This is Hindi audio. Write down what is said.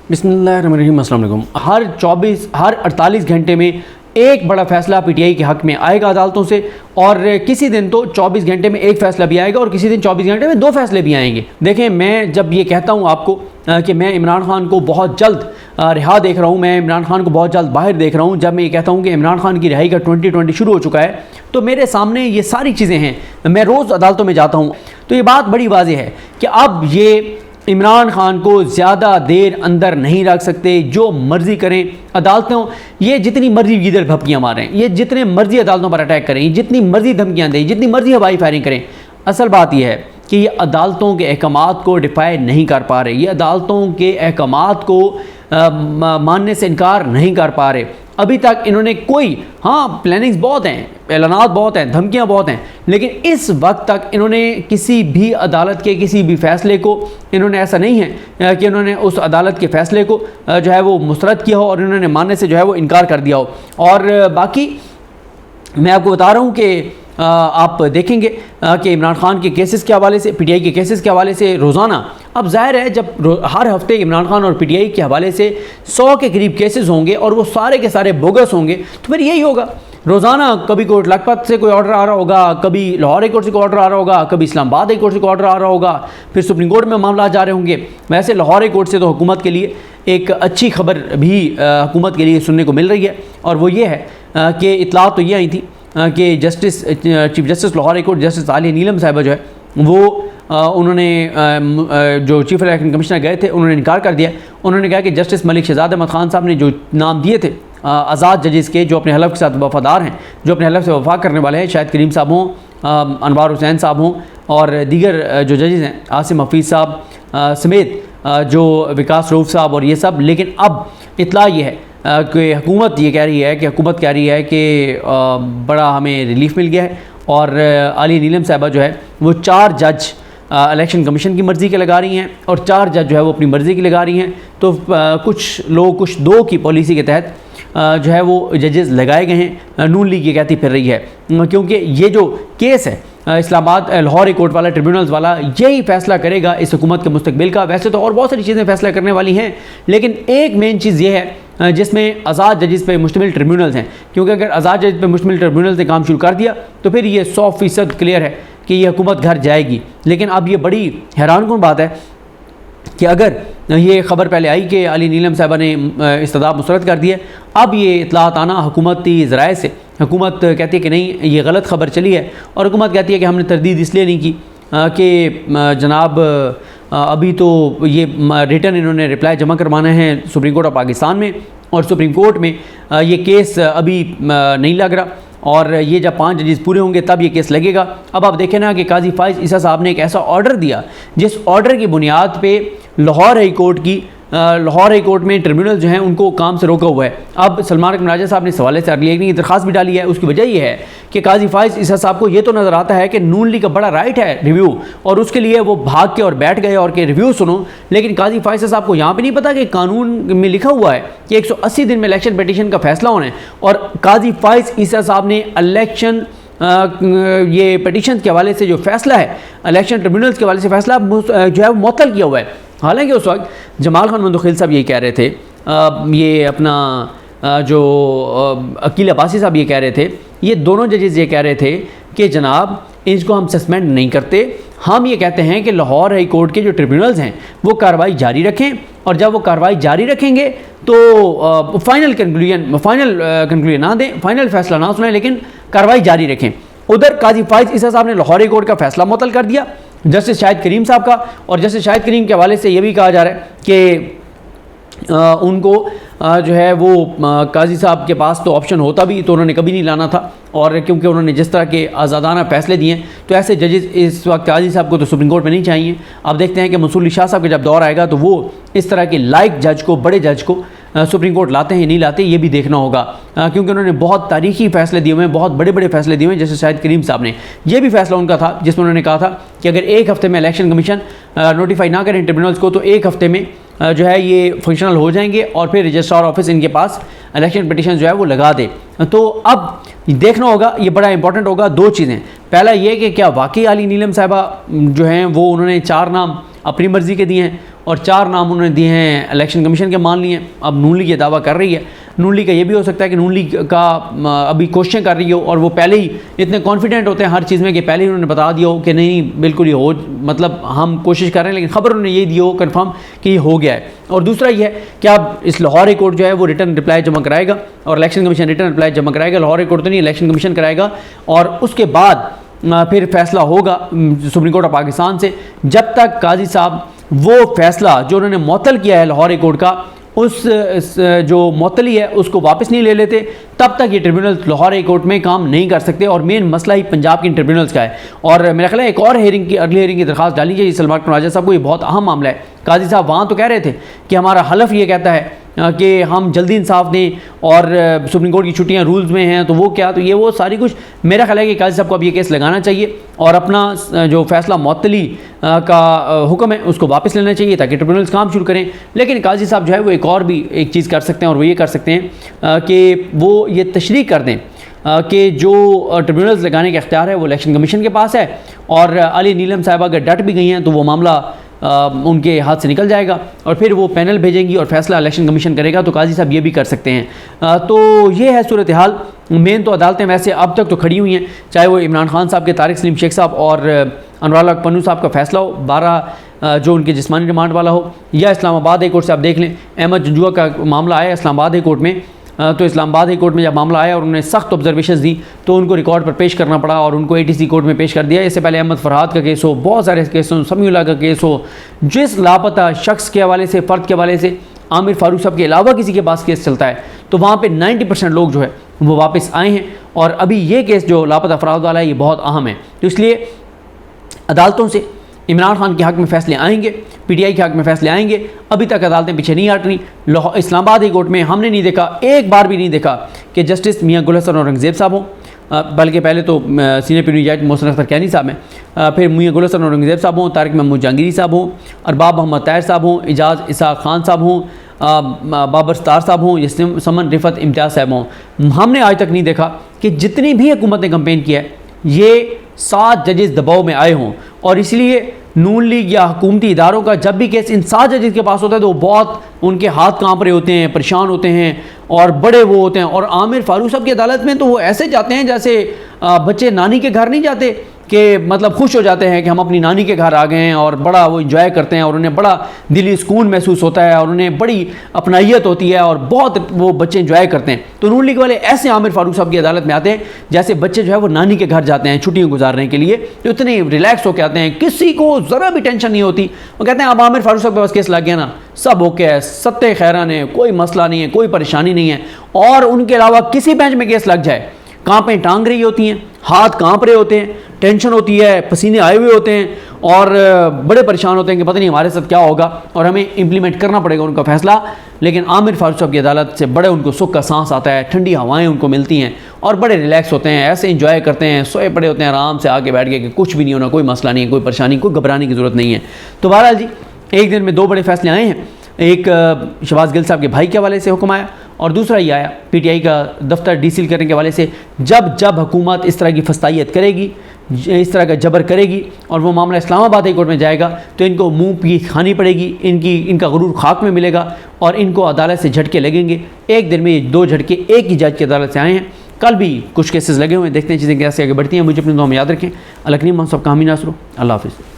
बिस्मिल्लाहिर्रहमानिर्रहीम। अस्सलाम वालेकुम। हर 48 घंटे में एक बड़ा फैसला पीटीआई के हक़ में आएगा अदालतों से, और किसी दिन तो 24 घंटे में एक फ़ैसला भी आएगा और किसी दिन 24 घंटे में 2 फैसले भी आएंगे। देखें, मैं जब ये कहता हूँ आपको कि मैं इमरान खान को बहुत जल्द रिहा देख रहा हूँ, मैं इमरान खान को बहुत जल्द बाहर देख रहा हूँ, जब मैं ये कहता हूँ कि इमरान खान की रिहाई का 2020 शुरू हो चुका है, तो मेरे सामने ये सारी चीज़ें हैं। मैं रोज़ अदालतों में जाता हूँ, तो ये बात बड़ी वाज़ेह है कि अब ये इमरान खान को ज़्यादा देर अंदर नहीं रख सकते। जो मर्ज़ी करें अदालतों, ये जितनी मर्ज़ी गीदड़ भपकियाँ मारें, ये जितने मर्ज़ी अदालतों पर अटैक करें, जितनी मर्ज़ी धमकियाँ दें, जितनी मर्ज़ी हवाई फायरिंग करें, असल बात यह है कि ये अदालतों के अहकामात को डिफाई नहीं कर पा रहे, ये अदालतों के अहकामात को मानने से इनकार नहीं कर पा रहे। अभी तक इन्होंने कोई, हाँ प्लानिंग्स बहुत हैं, ऐलानात बहुत हैं, धमकियां बहुत हैं, लेकिन इस वक्त तक इन्होंने किसी भी अदालत के किसी भी फ़ैसले को, इन्होंने ऐसा नहीं है कि इन्होंने उस अदालत के फ़ैसले को जो है वो मुस्तरद किया हो और इन्होंने मानने से जो है वो इनकार कर दिया हो। और बाकी मैं आपको बता रहा हूँ कि आप देखेंगे कि इमरान खान के केसेस के हवाले से, पीटीआई के केसेस के हवाले से रोज़ाना, अब ज़ाहिर है जब हर हफ्ते इमरान खान और पीटीआई के हवाले से 100 के करीब केसेस होंगे और वो सारे के सारे बोगस होंगे, तो फिर यही होगा रोज़ाना। कभी कोर्ट लखपत से कोई ऑर्डर आ रहा होगा, कभी लाहौर हाई कोर्ट से कोई ऑर्डर आ रहा होगा, कभी इस्लामाबाद हाई कोर्ट से कोई ऑर्डर आ रहा होगा, फिर सुप्रीम कोर्ट में मामला जा रहे होंगे। वैसे लाहौर हाई कोर्ट से तो हुकूमत के लिए एक अच्छी खबर भी हुकूमत के लिए सुनने को मिल रही है, और वो ये है कि इतला तो ये आई थी कि chief justice Lahore high court justice Aliya Neelam साहिबा जो है वो उन्होंने जो चीफ इलेक्शन कमिश्नर गए थे, उन्होंने इनकार कर दिया। उन्होंने कहा कि जस्टिस मलिक शहजाद अहमद खान साहब ने जो नाम दिए थे आज़ाद जजेस के, जो अपने हलफ के साथ वफादार हैं, जो अपने हलफ से वफा करने वाले हैं, शाहिद करीम साहब हों, अनवार हुसैन साहब हों और दीगर जो जजेस हैं, आसिम हफीज़ साहब समेत जो विकास रऊफ़ साहब और ये सब। लेकिन अब इतला ये है कि हुकूमत ये कह रही है कि बड़ा हमें रिलीफ मिल गया है, और आलिया नीलम साहिबा जो है वो 4 जज इलेक्शन कमीशन की मर्ज़ी के लगा रही हैं और 4 जज जो है वो अपनी मर्ज़ी की लगा रही हैं। तो कुछ लोग, कुछ 2 की पॉलिसी के तहत जो है वो जजेस लगाए गए हैं। नून लीग ये कहती फिर रही है, क्योंकि ये जो केस है इस्लामाबाद लाहौर हाई कोर्ट वाला, ट्रिब्यूनल्स वाला, यही फ़ैसला करेगा इस हुकूमत के मुस्तकबिल का। वैसे तो और बहुत सारी चीज़ें फ़ैसला करने वाली हैं, लेकिन एक मेन चीज़ ये है जिसमें आज़ाद जजेस पे मुश्तमिल ट्रिब्यूनल्स हैं, क्योंकि अगर आज़ाद जजेस पे मुश्तमिल ट्रिब्यूनल्स ने काम शुरू कर दिया तो फिर ये 100% क्लियर है कि ये हुकूमत घर जाएगी। लेकिन अब ये बड़ी हैरानकुन बात है कि अगर ये ख़बर पहले आई कि आलिया नीलम साहिबा ने इस्तदाब मुस्तरद कर दिया, अब ये इतलात आना हुकूमती ज़राए से, हुकूमत कहती है कि नहीं ये गलत ख़बर चली है, और हुकूमत कहती है कि हमने तरदीद इसलिए नहीं की कि जनाब अभी तो ये रिटर्न इन्होंने रिप्लाई जमा करवाना है सुप्रीम कोर्ट ऑफ पाकिस्तान में, और सुप्रीम कोर्ट में ये केस अभी नहीं लग रहा, और ये जब 5 जजेस पूरे होंगे तब ये केस लगेगा। अब आप देखें ना कि काजी फाइज ईसा साहब ने एक ऐसा ऑर्डर दिया जिस ऑर्डर की बुनियाद पे लाहौर हाई कोर्ट में ट्रिब्यूनल जो हैं उनको काम से रोका हुआ है। अब सलमान अकबर राजा साहब ने इस हवाले से की दरख्वास्त भी डाली है। उसकी वजह यह है कि काजी फाइज ईसा साहब को ये तो नज़र आता है कि नून लीग का बड़ा राइट है रिव्यू, और उसके लिए वो भाग के और बैठ गए और के रिव्यू सुनो। लेकिन काजी फाइज साहब को यहाँ पे नहीं पता कि कानून में लिखा हुआ है कि 180 दिन में इलेक्शन पिटीशन का फैसला होना है, और काजी फाइज ईसा साहब ने इलेक्शन ये पिटीशन के हवाले से जो फैसला है, इलेक्शन ट्रिब्यूनल्स के हवाले से फैसला जो है वो मुअत्तल किया हुआ है। हालांकि उस वक्त जमाल खान मंदोखिल साहब यही कह रहे थे, ये अपना जो अकील अब्बासी साहब ये कह रहे थे, ये दोनों जजेस ये कह रहे थे कि जनाब इसको हम सस्पेंड नहीं करते, हम ये कहते हैं कि लाहौर हाई कोर्ट के जो ट्रिब्यूनल्स हैं वो कार्रवाई जारी रखें, और जब वो कार्रवाई जारी रखेंगे तो फाइनल कंक्लूजन ना दें, फाइनल फैसला ना सुनाएं, लेकिन कार्रवाई जारी रखें। उधर काजी फाइज ईसा साहब ने लाहौर हाई कोर्ट का फैसला मुअत्तल कर दिया जस्टिस शाहिद करीम साहब का, और जस्टिस शाहिद करीम के हवाले से ये भी कहा जा रहा है कि उनको जो है वो काजी साहब के पास तो ऑप्शन होता भी तो उन्होंने कभी नहीं लाना था, और क्योंकि उन्होंने जिस तरह के आज़ादाना फ़ैसले दिए तो ऐसे जजेस इस वक्त काजी साहब को तो सुप्रीम कोर्ट में नहीं चाहिए। अब देखते हैं कि मंसूर अली शाह साहब का जब दौर आएगा तो वो इस तरह के लाइक जज को, बड़े जज को सुप्रीम कोर्ट लाते हैं नहीं लाते, ये भी देखना होगा, क्योंकि उन्होंने बहुत तारीखी फ़ैसले दिए हुए हैं, बहुत बड़े बड़े फ़ैसले दिए हुए हैं। जैसे शाहिद करीम साहब ने, ये भी फ़ैसला उनका था जिसमें उन्होंने कहा था कि अगर 1 हफ़्ते में इलेक्शन कमीशन नोटिफाई ना करें ट्रिब्यूनल्स को तो 1 हफ़्ते में जो है ये फंक्शनल हो जाएंगे, और फिर रजिस्ट्रार ऑफिस इनके पास इलेक्शन पिटीशन जो है वो लगा दे। तो अब देखना होगा, ये बड़ा इंपॉर्टेंट होगा। 2 चीज़ें, पहला ये कि क्या वाकई आलिया नीलम साहिबा जो हैं वो उन्होंने 4 नाम अपनी मर्ज़ी के दिए हैं, और 4 नाम उन्होंने दिए हैं इलेक्शन कमीशन के मान लिए। अब नून लीग ये दावा कर रही है, नून लीग का ये भी हो सकता है कि नून लीग का अभी क्वेश्चन कर रही हो और वो पहले ही इतने कॉन्फिडेंट होते हैं हर चीज़ में कि पहले ही उन्होंने बता दिया हो कि नहीं बिल्कुल ये हो, मतलब हम कोशिश कर रहे हैं, लेकिन खबर उन्होंने ये दी हो कन्फर्म कि ये हो गया है। और दूसरा ये है कि अब इस लाहौर हाई कोर्ट जो है वो रिटर्न रिप्लाई जमा कराएगा और इलेक्शन कमीशन रिटर्न रिप्लाई जमा कराएगा। लाहौर हाई कोर्ट तो नहीं, इलेक्शन कमीशन कराएगा और उसके बाद फिर फैसला होगा सुप्रीम कोर्ट ऑफ पाकिस्तान से। जब तक काजी साहब वो फैसला जो उन्होंने मुअत्तल किया है लाहौर हाई कोर्ट का, उस जो मुअत्तली है उसको वापस नहीं ले लेते, तब तक ये ट्रिब्यूनल लाहौर हाई कोर्ट में काम नहीं कर सकते। और मेन मसला ही पंजाब की ट्रिब्यूनल्स का है। और मेरा ख्याल है एक और हेयरिंग की, अगली हेयरिंग की दरखास्त डाली जाएगी सलमान राजा साहब को। ये बहुत अहम मामला है। काजी साहब वहाँ तो कह रहे थे कि हमारा हलफ ये कहता है कि हम जल्दी इंसाफ दें और सुप्रीम कोर्ट की छुट्टियां रूल्स में हैं, तो वो क्या, तो ये वो सारी कुछ मेरा ख्याल है कि काजी साहब को अब ये केस लगाना चाहिए और अपना जो फैसला मुअत्तली का हुक्म है उसको वापस लेना चाहिए ताकि ट्रिब्यूनल्स काम शुरू करें। लेकिन काजी साहब जो है वो एक और भी एक चीज़ कर सकते हैं और वो ये कर सकते हैं कि वो ये तशरीह कर दें कि जो ट्रिब्यूनल्स लगाने का इख्तियार है वो इलेक्शन कमीशन के पास है और अली नीलम साहिबा अगर डट भी गई हैं तो वो मामला उनके हाथ से निकल जाएगा और फिर वो पैनल भेजेंगी और फैसला इलेक्शन कमीशन करेगा। तो काजी साहब ये भी कर सकते हैं। तो ये है सूरत हाल। मेन तो अदालतें वैसे अब तक तो खड़ी हुई हैं, चाहे वो इमरान खान साहब के तारिक सलीम शेख साहब और अनवर हक पन्नू साहब का फैसला हो 12 जो उनके जिस्मानी रिमांड वाला हो, या इस्लामाबाद हाई कोर्ट से आप देख लें अहमद जंजुआ का मामला आया इस्लामाबाद हाई कोर्ट में। तो इस्लामाबाद हाई कोर्ट में जब मामला आया और उन्होंने सख्त ऑब्जर्वेशंस दी तो उनको रिकॉर्ड पर पेश करना पड़ा और उनको ATC कोर्ट में पेश कर दिया। इससे पहले अहमद फरहाद का केस हो, बहुत सारे केस हो, समीउल्लाह का केस हो, जिस लापता शख्स के हवाले से, फ़र्द के हवाले से आमिर फारूक साहब के अलावा किसी के पास केस चलता है, तो वहाँ पर 90% लोग जो है वो वापस आए हैं। और अभी ये केस जो लापता अफराद वाला है ये बहुत अहम है। तो इसलिए अदालतों से इमरान खान के हक़ में फ़ैसले आएंगे, PTI के हक़ में फ़ैसले आएंगे। अभी तक अदालतें पीछे नहीं हट रही। इस्लामाबाद हाई कोर्ट में हमने नहीं देखा, एक बार भी नहीं देखा कि जस्टिस मियां गुल हसन औरंगज़ेब साहब हों, बल्कि पहले तो सीनियर पीटी जज मोहसिन अख्तर कैनी साहब हैं, फिर मियां गुल हसन औरंगज़ेब साहब हों, तारिक महमूद जहांगीरी साहब हों, अरबाब मोहम्मद ताहिर साहब हों, इजाज़ इसाक खान साहब हों, बाबर सतार साहब हों, या समन रिफत इम्तियाज़ साहब हों। हमने आज तक नहीं देखा कि जितनी भी हुकूमत ने कंपेन किया है ये 7 जजेस दबाव में आए हों। और इसलिए नून लीग या हुकूमती इदारों का जब भी केस इन 7 जजेस के पास होता है तो वो बहुत उनके हाथ कांप रहे होते हैं, परेशान होते हैं और बड़े वो होते हैं। और आमिर फारूक साहब की अदालत में तो वो ऐसे जाते हैं जैसे बच्चे नानी के घर नहीं जाते, कि मतलब खुश हो जाते हैं कि हम अपनी नानी के घर आ गए हैं और बड़ा वो इंजॉय करते हैं और उन्हें बड़ा दिली सुकून महसूस होता है और उन्हें बड़ी अपनाइयत होती है और बहुत वो बच्चे इंजॉय करते हैं। तो नून लीग वाले ऐसे आमिर फारूक साहब की अदालत में आते हैं जैसे बच्चे जो है वो नानी के घर जाते हैं छुट्टियाँ गुजारने के लिए, तो इतने रिलैक्स होकर आते हैं, किसी को ज़रा भी टेंशन नहीं होती। वो कहते हैं अब आमिर फारूक साहब के पास केस लग गया ना, सब ओके है, सत्ते खैरान है, कोई मसला नहीं है, कोई परेशानी नहीं है। और उनके अलावा किसी बेंच में केस लग जाए, कांपें टांग रही होती हैं, हाथ कांप रहे होते हैं, टेंशन होती है, पसीने आए हुए होते हैं और बड़े परेशान होते हैं कि पता नहीं हमारे साथ क्या होगा और हमें इम्प्लीमेंट करना पड़ेगा उनका फैसला। लेकिन आमिर फारूक साहब की अदालत से बड़े उनको सुख का सांस आता है, ठंडी हवाएं उनको मिलती हैं और बड़े रिलैक्स होते हैं, ऐसे इंजॉय करते हैं, सोए पड़े होते हैं आराम से आके बैठ के कि कुछ भी नहीं होना, कोई मसला नहीं है, कोई परेशानी, कोई घबराने की ज़रूरत नहीं है। तो बहरहाल जी एक दिन में 2 बड़े फैसले आए हैं। एक शहबाज गिल साहब के भाई के हवाले से हुक्म आया और दूसरा ये आया PTI का दफ्तर डीसील करने के हवाले से। जब हुकूमत इस तरह की फस्तायत करेगी, इस तरह का जबर करेगी और वो मामला इस्लामाबाद हाई कोर्ट में जाएगा तो इनको मुंह की खानी पड़ेगी, इनका गुरूर खाक में मिलेगा और इनको अदालत से झटके लगेंगे। एक दिन में 2 झटके एक ही जज की अदालत से आए हैं। कल भी कुछ केसेस लगे हुए हैं, देखते हैं चीज़ें कैसे आगे बढ़ती हैं। मुझे अपने दुआ में याद रखें। अल्लाह करीम हम सब का हामी नासरो। अल्लाह हाफ़िज़।